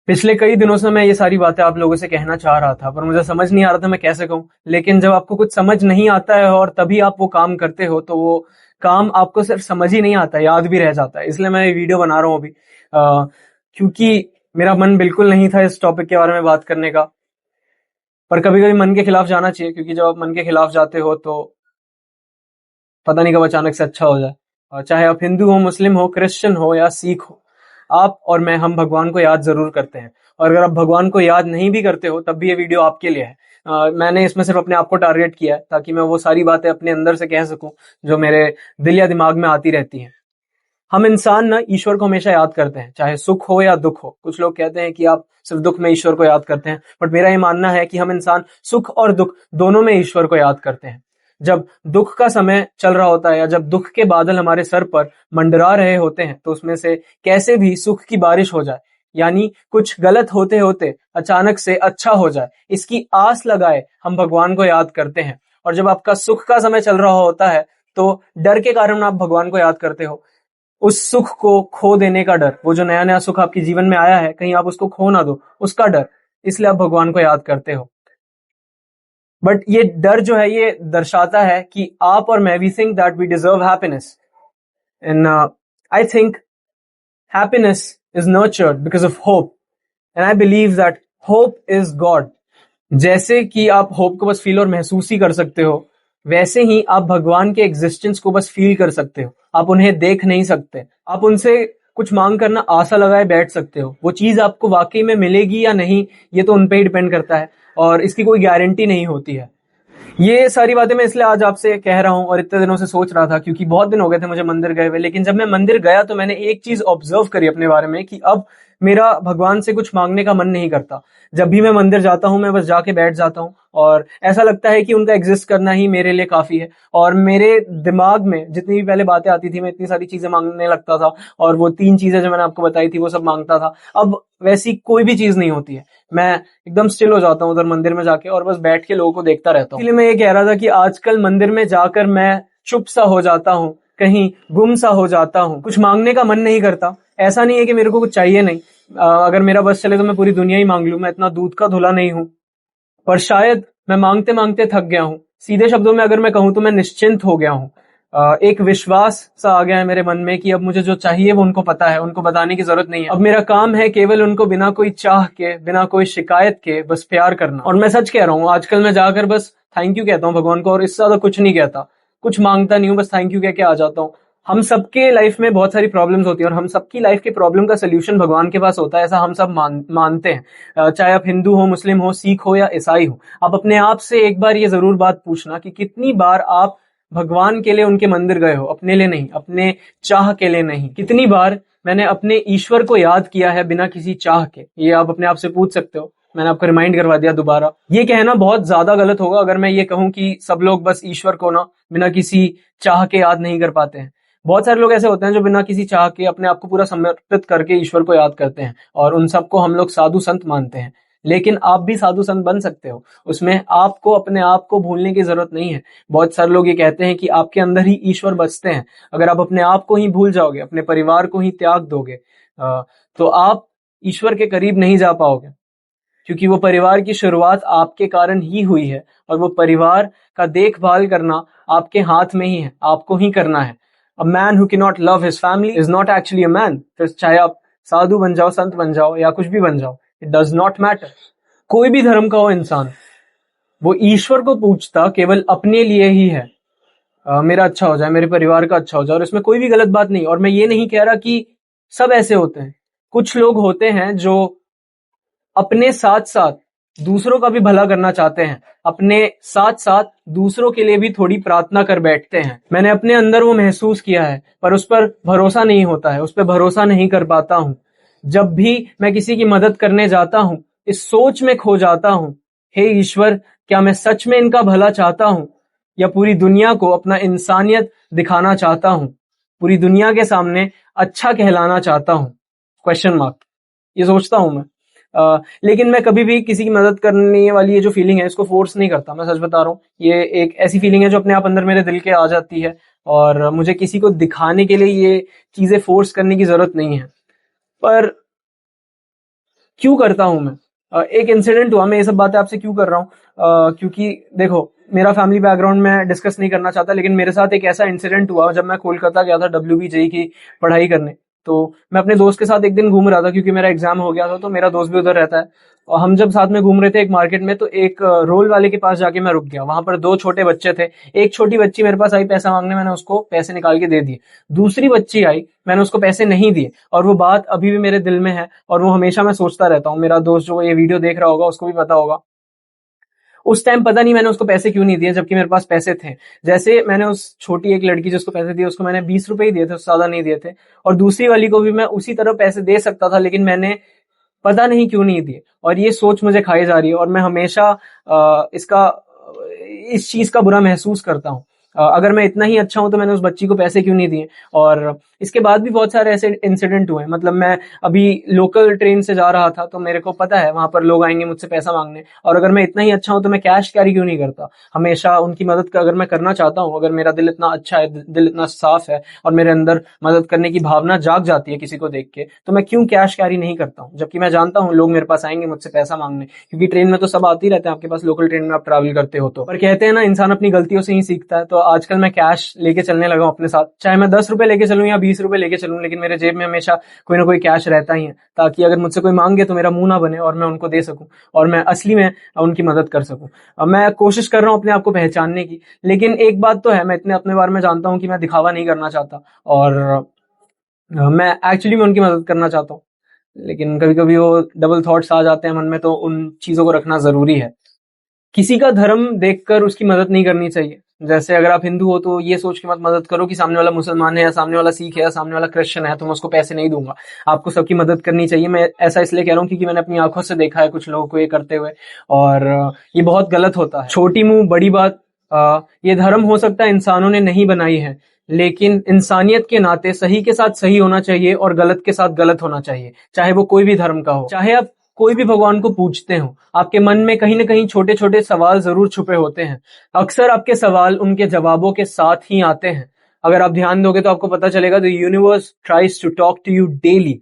पिछले कई दिनों से मैं ये सारी बातें आप लोगों से कहना चाह रहा था, पर मुझे समझ नहीं आ रहा था मैं कैसे कहूँ। लेकिन जब आपको कुछ समझ नहीं आता है और तभी आप वो काम करते हो, तो वो काम आपको सिर्फ समझ ही नहीं आता, याद भी रह जाता है। इसलिए मैं ये वीडियो बना रहा हूँ अभी, क्योंकि मेरा मन बिल्कुल नहीं था इस टॉपिक के बारे में बात करने का। पर कभी कभी मन के खिलाफ जाना चाहिए, क्योंकि जब आप मन के खिलाफ जाते हो तो पता नहीं कब अचानक से अच्छा हो जाए। चाहे आप हिंदू हो, मुस्लिम हो, क्रिश्चियन हो या सिख हो, आप और मैं, हम भगवान को याद जरूर करते हैं। और अगर आप भगवान को याद नहीं भी करते हो, तब भी ये वीडियो आपके लिए है। मैंने इसमें सिर्फ अपने आप को टारगेट किया है, ताकि मैं वो सारी बातें अपने अंदर से कह सकूं जो मेरे दिल या दिमाग में आती रहती हैं। हम इंसान ना ईश्वर को हमेशा याद करते हैं, चाहे सुख हो या दुख हो। कुछ लोग कहते हैं कि आप सिर्फ दुख में ईश्वर को याद करते हैं, बट मेरा ये मानना है कि हम इंसान सुख और दुख दोनों में ईश्वर को याद करते हैं। जब दुख का समय चल रहा होता है या जब दुख के बादल हमारे सर पर मंडरा रहे होते हैं, तो उसमें से कैसे भी सुख की बारिश हो जाए, यानी कुछ गलत होते होते अचानक से अच्छा हो जाए, इसकी आस लगाए हम भगवान को याद करते हैं। और जब आपका सुख का समय चल रहा होता है, तो डर के कारण आप भगवान को याद करते हो। उस सुख को खो देने का डर, वो जो नया नया सुख आपके जीवन में आया है, कहीं आप उसको खो ना दो, उसका डर, इसलिए आप भगवान को याद करते हो। बट ये डर जो है, ये दर्शाता है कि आप और मैं, we think that we deserve happiness, and I think happiness is nurtured because of hope, and I believe that hope is God. जैसे कि आप होप को बस फील और महसूस ही कर सकते हो, वैसे ही आप भगवान के एग्जिस्टेंस को बस फील कर सकते हो। आप उन्हें देख नहीं सकते। आप उनसे कुछ मांग करना आशा लगाए बैठ सकते हो। वो चीज आपको वाकई में मिलेगी या नहीं, ये तो उन पे ही डिपेंड करता है, और इसकी कोई गारंटी नहीं होती है। ये सारी बातें मैं इसलिए आज आपसे कह रहा हूँ और इतने दिनों से सोच रहा था, क्योंकि बहुत दिन हो गए थे मुझे मंदिर गए हुए। लेकिन जब मैं मंदिर गया तो मैंने एक चीज ऑब्जर्व करी अपने बारे में, कि अब मेरा भगवान से कुछ मांगने का मन नहीं करता। जब भी मैं मंदिर जाता हूँ, मैं बस जाके बैठ जाता हूँ, और ऐसा लगता है कि उनका एग्जिस्ट करना ही मेरे लिए काफी है। और मेरे दिमाग में जितनी भी पहले बातें आती थी, मैं इतनी सारी चीजें मांगने लगता था, और वो 3 चीजें जो मैंने आपको बताई थी वो सब मांगता था। अब वैसी कोई भी चीज नहीं होती है। मैं एकदम स्टिल हो जाता हूँ उधर मंदिर में जाके, और बस बैठ के लोगों को देखता रहता हूँ। इसलिए मैं ये कह रहा था कि आजकल मंदिर में जाकर मैं चुप सा हो जाता हूँ, कहीं गुम सा हो जाता हूँ। कुछ मांगने का मन नहीं करता। ऐसा नहीं है कि मेरे को कुछ चाहिए नहीं। अगर मेरा बस चले तो मैं पूरी दुनिया ही मांग लूं। मैं इतना दूध का धुला नहीं हूं। पर शायद मैं मांगते मांगते थक गया हूं। सीधे शब्दों में अगर मैं कहूं तो मैं निश्चिंत हो गया हूं। एक विश्वास सा आ गया है मेरे मन में कि अब मुझे जो चाहिए वो उनको पता है, उनको बताने की जरूरत नहीं है। अब मेरा काम है केवल उनको बिना कोई चाह के, बिना कोई शिकायत के बस प्यार करना। और मैं सच कह रहा हूँ, आजकल मैं जाकर बस थैंक यू कहता हूँ भगवान को, और इससे ज्यादा कुछ नहीं कहता। कुछ मांगता नहीं हूँ, बस थैंक यू कह के आ जाता हूँ। हम सबके लाइफ में बहुत सारी प्रॉब्लम्स होती है, और हम सबकी लाइफ के प्रॉब्लम का सोल्यूशन भगवान के पास होता है, ऐसा हम सब मानते हैं। चाहे आप हिंदू हो, मुस्लिम हो, सिख हो या ईसाई हो, आप अपने आप से एक बार ये जरूर बात पूछना कि कितनी बार आप भगवान के लिए उनके मंदिर गए हो, अपने लिए नहीं, अपने चाह के लिए नहीं। कितनी बार मैंने अपने ईश्वर को याद किया है बिना किसी चाह के, ये आप अपने आप से पूछ सकते हो। मैंने आपको रिमाइंड करवा दिया दोबारा। ये कहना बहुत ज्यादा गलत होगा अगर मैं ये कहूं कि सब लोग बस ईश्वर को ना बिना किसी चाह के याद नहीं कर पाते हैं। बहुत सारे लोग ऐसे होते हैं जो बिना किसी चाह के अपने आप को पूरा समर्पित करके ईश्वर को याद करते हैं, और उन सबको हम लोग साधु संत मानते हैं। लेकिन आप भी साधु संत बन सकते हो। उसमें आपको अपने आप को भूलने की जरूरत नहीं है। बहुत सारे लोग ये कहते हैं कि आपके अंदर ही ईश्वर बसते हैं। अगर आप अपने आप को ही भूल जाओगे, अपने परिवार को ही त्याग दोगे, तो आप ईश्वर के करीब नहीं जा पाओगे, क्योंकि वो परिवार की शुरुआत आपके कारण ही हुई है, और वो परिवार का देखभाल करना आपके हाथ में ही है, आपको ही करना है। A man who can not love his family is not actually a man. फिर चाहे आप साधु बन जाओ, संत बन जाओ, या कुछ भी बन जाओ, इट डज नॉट मैटर। कोई भी धर्म का हो इंसान, वो ईश्वर को पूछता केवल अपने लिए ही है। मेरा अच्छा हो जाए, मेरे परिवार का अच्छा हो जाए, और इसमें कोई भी गलत बात नहीं। और मैं ये नहीं कह रहा कि सब ऐसे होते हैं। कुछ लोग होते हैं जो अपने साथ साथ दूसरों का भी भला करना चाहते हैं, अपने साथ साथ दूसरों के लिए भी थोड़ी प्रार्थना कर बैठते हैं। मैंने अपने अंदर वो महसूस किया है, पर उस पर भरोसा नहीं होता है, उस पर भरोसा नहीं कर पाता हूँ। जब भी मैं किसी की मदद करने जाता हूँ, इस सोच में खो जाता हूँ, हे ईश्वर, क्या मैं सच में इनका भला चाहता हूँ, या पूरी दुनिया को अपना इंसानियत दिखाना चाहता हूँ, पूरी दुनिया के सामने अच्छा कहलाना चाहता हूँ? Question mark. ये सोचता हूं मैं। लेकिन मैं कभी भी किसी की मदद करने वाली ये जो फीलिंग है, इसको फोर्स नहीं करता। मैं सच बता रहा हूँ, ये एक ऐसी फीलिंग है जो अपने आप अंदर मेरे दिल के आ जाती है, और मुझे किसी को दिखाने के लिए ये चीजें फोर्स करने की जरूरत नहीं है। पर क्यों करता हूं मैं? एक इंसिडेंट हुआ, मैं ये सब बातें आपसे क्यों कर रहा हूँ? क्योंकि देखो, मेरा फैमिली बैकग्राउंड मैं डिस्कस नहीं करना चाहता, लेकिन मेरे साथ एक ऐसा इंसिडेंट हुआ जब मैं कोलकाता गया था WBJE की पढ़ाई करने। तो मैं अपने दोस्त के साथ एक दिन घूम रहा था, क्योंकि मेरा एग्जाम हो गया था, तो मेरा दोस्त भी उधर रहता है। और हम जब साथ में घूम रहे थे एक मार्केट में, तो एक रोल वाले के पास जाके मैं रुक गया। वहां पर दो छोटे बच्चे थे। एक छोटी बच्ची मेरे पास आई पैसा मांगने, मैंने उसको पैसे निकाल के दे दिए। दूसरी बच्ची आई, मैंने उसको पैसे नहीं दिए, और वो बात अभी भी मेरे दिल में है, और वो हमेशा मैं सोचता रहता हूँ। मेरा दोस्त जो ये वीडियो देख रहा होगा उसको भी पता होगा, उस टाइम पता नहीं मैंने उसको पैसे क्यों नहीं दिए, जबकि मेरे पास पैसे थे। जैसे मैंने उस छोटी एक लड़की जिसको पैसे दिए, उसको मैंने 20 रुपए ही दिए थे, उससे ज्यादा नहीं दिए थे। और दूसरी वाली को भी मैं उसी तरह पैसे दे सकता था, लेकिन मैंने पता नहीं क्यों नहीं दिए। और ये सोच मुझे खाई जा रही है, और मैं हमेशा इस चीज का बुरा महसूस करता हूँ। अगर मैं इतना ही अच्छा हूं तो मैंने उस बच्ची को पैसे क्यों नहीं दिए? और इसके बाद भी बहुत सारे ऐसे इंसिडेंट हुए। मतलब मैं अभी लोकल ट्रेन से जा रहा था, तो मेरे को पता है वहां पर लोग आएंगे मुझसे पैसा मांगने, और अगर मैं इतना ही अच्छा हूं तो मैं कैश कैरी क्यों नहीं करता? हमेशा उनकी मदद का अगर मैं करना चाहता हूँ, अगर मेरा दिल इतना अच्छा है, दिल इतना साफ है, और मेरे अंदर मदद करने की भावना जाग जाती है किसी को देख के, तो मैं क्यों कैश कैरी नहीं करता हूँ? जबकि मैं जानता हूँ लोग मेरे पास आएंगे मुझसे पैसा मांगने, क्योंकि ट्रेन में तो सब आते ही रहते हैं आपके पास, लोकल ट्रेन में आप ट्रैवल करते हो तो। पर कहते हैं ना, इंसान अपनी गलतियों से ही सीखता है। तो आजकल मैं कैश लेके चलने लगा हूं अपने साथ, चाहे मैं 10 रुपए लेके चलूं या 20 रुपए लेके चलूं, लेकिन मेरे जेब में हमेशा कोई ना कोई कैश रहता ही है, ताकि अगर मुझसे कोई मांगे तो मेरा मुंह ना बने, और मैं उनको दे सकूं, और मैं असली में उनकी मदद कर सकूं। अब मैं कोशिश कर रहा हूं अपने आप को पहचानने की, लेकिन एक बात तो है, मैं इतने अपने बारे में जानता हूं कि मैं दिखावा नहीं करना चाहता, और मैं एक्चुअली में उनकी मदद करना चाहता हूँ। लेकिन कभी कभी वो डबल थॉट्स आ जाते हैं मन में, तो उन चीजों को रखना जरूरी है। किसी का धर्म देखकर उसकी मदद नहीं करनी चाहिए। जैसे अगर आप हिंदू हो तो ये सोच के मत मदद करो कि सामने वाला मुसलमान है, या सामने वाला सिख है, या सामने वाला क्रिश्चियन है तो मैं उसको पैसे नहीं दूंगा। आपको सबकी मदद करनी चाहिए। मैं ऐसा इसलिए कह रहा हूँ क्योंकि मैंने अपनी आंखों से देखा है कुछ लोगों को ये करते हुए, और ये बहुत गलत होता है। छोटी मुंह बड़ी बात। ये धर्म हो सकता है इंसानों ने नहीं बनाई है, लेकिन इंसानियत के नाते सही के साथ सही होना चाहिए, और गलत के साथ गलत होना चाहिए, चाहे वो कोई भी धर्म का हो। चाहे आप कोई भी भगवान को पूजते हो, आपके मन में कहीं ना कहीं छोटे छोटे सवाल जरूर छुपे होते हैं। अक्सर आपके सवाल उनके जवाबों के साथ ही आते हैं। अगर आप ध्यान दोगे तो आपको पता चलेगा, the universe tries to talk to you daily,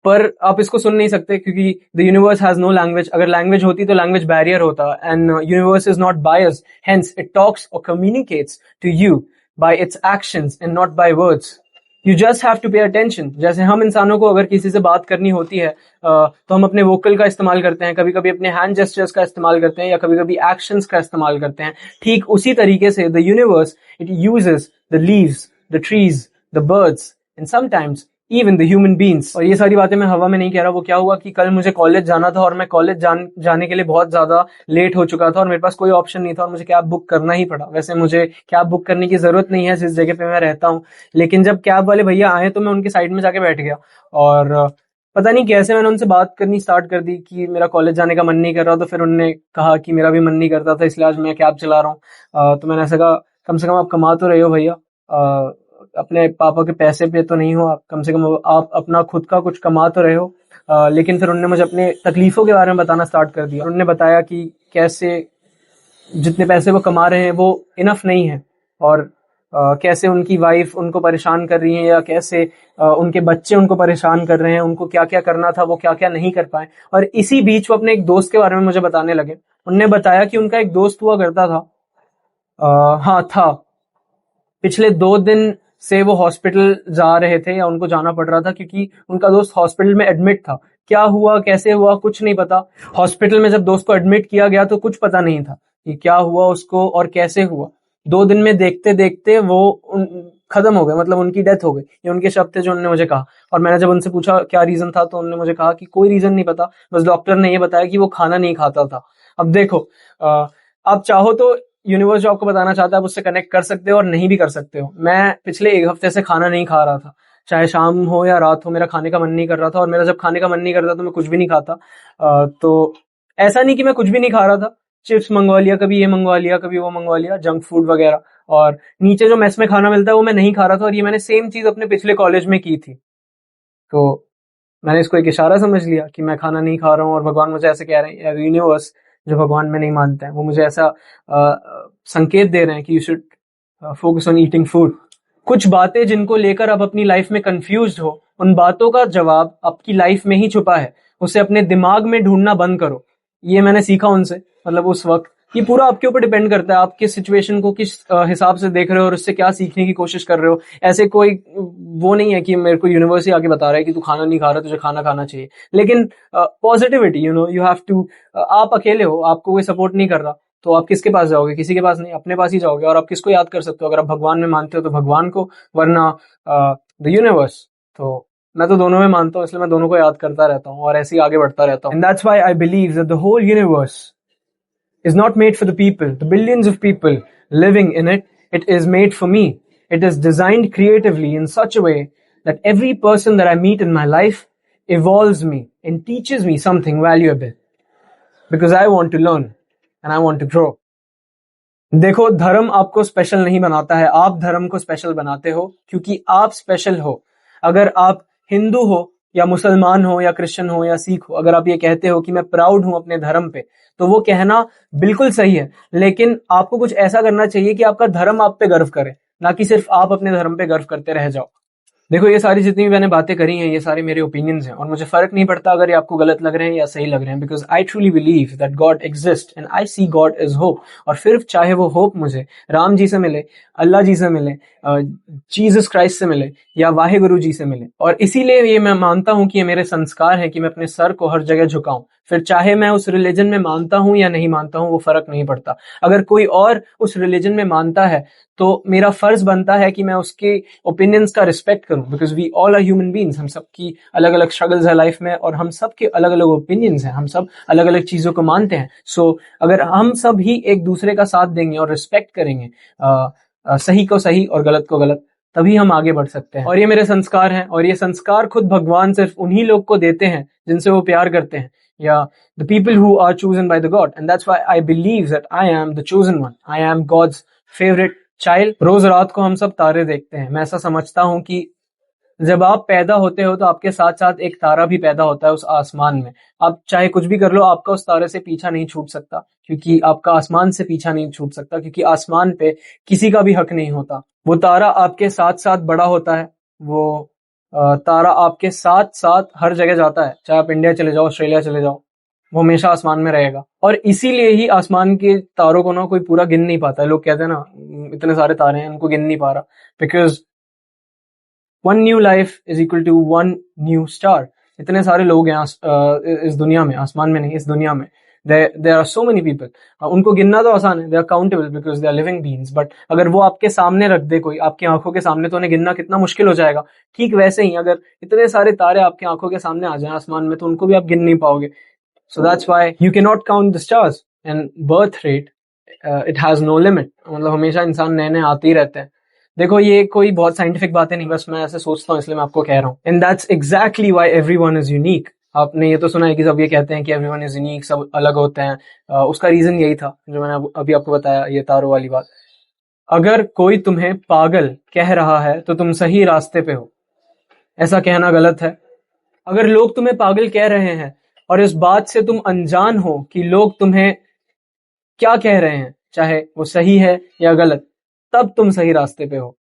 पर आप इसको सुन नहीं सकते, क्योंकि the universe has no language. अगर लैंग्वेज होती तो लैंग्वेज बैरियर होता, and universe is not bias, hence it talks और communicates to you by its actions and not by words. You just have to pay attention. जैसे हम इंसानों को अगर किसी से बात करनी होती है, तो हम अपने वोकल का इस्तेमाल करते हैं, कभी कभी अपने हैंड जेस्चर्स का इस्तेमाल करते हैं, या कभी कभी एक्शंस का इस्तेमाल करते हैं। ठीक उसी तरीके से the universe, it uses the leaves, the trees, the birds, and sometimes even the human beings. और ये सारी बातें मैं हवा में नहीं कह रहा। वो क्या हुआ कि कल मुझे कॉलेज जाना था, और मैं कॉलेज जाने के लिए बहुत ज्यादा लेट हो चुका था, और मेरे पास कोई ऑप्शन नहीं था, और मुझे कैब बुक करना ही पड़ा। वैसे मुझे कैब बुक करने की जरूरत नहीं है जिस जगह पे मैं रहता हूँ, लेकिन जब कैब वाले भैया आए तो मैं उनकी साइड में जाके बैठ गया, और पता नहीं कैसे मैंने उनसे बात करनी स्टार्ट कर दी कि मेरा कॉलेज जाने का मन नहीं कर रहा। तो फिर उन्होंने कहा कि मेरा भी मन नहीं करता था, इसलिए आज मैं कैब चला रहा हूँ। तो मैंने ऐसा कहा, कम से कम आप कमा तो रहे हो भैया, अपने पापा के पैसे पे तो नहीं हो आप, कम से कम आप अपना खुद का कुछ कमा तो रहे हो। लेकिन फिर उन्होंने मुझे अपने तकलीफों के बारे में बताना स्टार्ट कर दिया। उन्होंने बताया कि कैसे जितने पैसे वो कमा रहे हैं वो इनफ नहीं है, और कैसे उनकी वाइफ उनको परेशान कर रही है, या कैसे उनके बच्चे उनको परेशान कर रहे हैं, उनको क्या क्या करना था वो क्या क्या नहीं कर पाए। और इसी बीच वो अपने एक दोस्त के बारे में मुझे बताने लगे। उनने बताया कि उनका एक दोस्त हुआ करता था, हाँ था, पिछले 2 दिन से वो हॉस्पिटल जा रहे थे, या उनको जाना पड़ रहा था, क्योंकि उनका दोस्त हॉस्पिटल में एडमिट था। क्या हुआ कैसे हुआ कुछ नहीं पता। हॉस्पिटल में जब दोस्त को एडमिट किया गया तो कुछ पता नहीं था कि क्या हुआ उसको और कैसे हुआ। 2 दिन में देखते देखते वो खत्म हो गए, मतलब उनकी डेथ हो गई। ये उनके शब्द थे जो उन्होंने मुझे कहा। और मैंने जब उनसे पूछा क्या रीजन था, तो उन्होंने मुझे कहा कि कोई रीजन नहीं पता, बस डॉक्टर ने ये बताया कि वो खाना नहीं खाता था। अब देखो, आप चाहो तो यूनिवर्स जो आपको बताना चाहता है आप उससे कनेक्ट कर सकते हो और नहीं भी कर सकते हो। मैं पिछले 1 हफ्ते से खाना नहीं खा रहा था, चाहे शाम हो या रात हो, मेरा खाने का मन नहीं कर रहा था। और मेरा जब खाने का मन नहीं करता तो मैं कुछ भी नहीं खाता। तो ऐसा नहीं कि मैं कुछ भी नहीं खा रहा था, चिप्स मंगवा लिया, कभी ये मंगवा लिया, कभी वो मंगवा लिया, जंक फूड वगैरह। और नीचे जो मेस में खाना मिलता है वो मैं नहीं खा रहा था, और ये मैंने सेम चीज अपने पिछले कॉलेज में की थी। तो मैंने इसको एक इशारा समझ लिया कि मैं खाना नहीं खा रहा हूँ, और भगवान मुझे ऐसे कह रहे हैं, यूनिवर्स जो भगवान में नहीं मानते हैं वो मुझे ऐसा संकेत दे रहे हैं कि you should focus on eating food. कुछ बातें जिनको लेकर आप अपनी लाइफ में कंफ्यूज्ड हो, उन बातों का जवाब आपकी लाइफ में ही छुपा है, उसे अपने दिमाग में ढूंढना बंद करो। ये मैंने सीखा उनसे, मतलब उस वक्त। ये पूरा आपके ऊपर डिपेंड करता है, आप किस सिचुएशन को किस हिसाब से देख रहे हो और उससे क्या सीखने की कोशिश कर रहे हो। ऐसे कोई वो नहीं है कि मेरे को यूनिवर्स ही आके बता रहा है कि तू खाना नहीं खा रहा, तुझे खाना खाना चाहिए। लेकिन पॉजिटिविटी, यू हैव टू। आप अकेले हो, आपको कोई सपोर्ट नहीं कर रहा, तो आप किसके पास जाओगे? किसी के पास नहीं, अपने पास ही जाओगे। और आप किसको याद कर सकते हो? अगर आप भगवान में मानते हो तो भगवान को, वरना द यूनिवर्स। तो मैं तो दोनों में मानता हूँ, इसलिए मैं दोनों को याद करता रहता हूँ और ऐसे ही आगे बढ़ता रहता हूँ। And that's why I believe that the whole universe is not made for the people, the billions of people living in it. It is made for me. It is designed creatively in such a way that every person that I meet in my life evolves me and teaches me something valuable because I want to learn and I want to grow. देखो, धर्म आपको special नहीं बनाता है, आप धर्म को special बनाते हो क्योंकि आप स्पेशल हो। अगर आप हिंदू हो या मुसलमान हो या क्रिश्चियन हो या सिख हो, अगर आप ये कहते हो कि मैं प्राउड हूं अपने धर्म पे, तो वो कहना बिल्कुल सही है। लेकिन आपको कुछ ऐसा करना चाहिए कि आपका धर्म आप पे गर्व करे, ना कि सिर्फ आप अपने धर्म पे गर्व करते रह जाओ। देखो, ये सारी जितनी भी मैंने बातें करी हैं, ये सारे मेरे ओपिनियंस हैं और मुझे फर्क नहीं पड़ता अगर ये आपको गलत लग रहे हैं या सही लग रहे हैं, because I truly believe that God exist and I see God is hope. और फिर चाहे वो होप मुझे राम जी से मिले, अल्लाह जी से मिले, जीसस क्राइस्ट से मिले या वाहे गुरु जी से मिले। और इसीलिए ये मैं मानता हूं कि ये मेरे संस्कार है कि मैं अपने सर को हर जगह झुकाऊं। फिर चाहे मैं उस रिलीजन में मानता हूं या नहीं मानता हूं, वो फर्क नहीं पड़ता। अगर कोई और उस रिलीजन में मानता है तो मेरा फर्ज बनता है कि मैं उसके ओपिनियंस का रिस्पेक्ट करूं, because we all are human beings. हम सबकी अलग अलग स्ट्रगल्स है लाइफ में और हम सबके अलग अलग ओपिनियंस हैं, हम सब अलग अलग चीजों को मानते हैं। सो अगर हम सब ही एक दूसरे का साथ देंगे और रिस्पेक्ट करेंगे, सही को सही और गलत को गलत, तभी हम आगे बढ़ सकते हैं। और ये मेरे संस्कार हैं, और ये संस्कार खुद भगवान सिर्फ उन्हीं लोग को देते हैं जिनसे वो प्यार करते हैं, या the people who are chosen by the God. And that's why I believe that I am the chosen one. I am God's favorite child. रोज रात को हम सब तारे देखते हैं। मैं ऐसा समझता हूं कि जब आप पैदा होते हो तो आपके साथ साथ एक तारा भी पैदा होता है उस आसमान में। आप चाहे कुछ भी कर लो, आपका उस तारे से पीछा नहीं छूट सकता, क्योंकि आपका आसमान से पीछा नहीं छूट सकता, क्योंकि आसमान पे किसी का भी हक नहीं होता। वो तारा आपके साथ साथ बड़ा होता है, वो तारा आपके साथ साथ हर जगह जाता है। चाहे आप इंडिया चले जाओ, ऑस्ट्रेलिया चले जाओ, वो हमेशा आसमान में रहेगा। और इसीलिए ही आसमान के तारों को ना कोई पूरा गिन नहीं पाता है। लोग कहते हैं ना, इतने सारे तारे हैं, उनको गिन नहीं पा रहा, because one new life is equal to one new star. इतने सारे लोग हैं इस दुनिया में, आसमान में नहीं, इस दुनिया में। There are so many people. उनको गिनना तो आसान है, they are countable because they are living beings. But अगर वो आपके सामने रख दे कोई, आपकी आंखों के सामने, तो उन्हें गिनना कितना मुश्किल हो जाएगा। ठीक वैसे ही अगर इतने सारे तारे आपकी आंखों के सामने आ जाएं आसमान में, तो उनको भी आप गिन नहीं पाओगे। So that's why you cannot count the stars. And birth rate, it has no limit. मतलब हमेशा इंसान नए नए आते ही रहते हैं। देखो, ये कोई बहुत साइंटिफिक बातें नहीं, बस मैं ऐसे सोचता हूँ इसलिए मैं आपको कह रहा हूँ। And that's exactly why everyone is unique. आपने ये तो सुना है कि सब ये कहते हैं कि एवरीवन इज यूनिक, सब अलग होते हैं। उसका रीजन यही था जो मैंने अभी आपको बताया, ये तारों वाली बात। अगर कोई तुम्हें पागल कह रहा है तो तुम सही रास्ते पे हो, ऐसा कहना गलत है। अगर लोग तुम्हें पागल कह रहे हैं और इस बात से तुम अनजान हो कि लोग तुम्हें क्या कह रहे हैं, चाहे वो सही है या गलत, तब तुम सही रास्ते पे हो।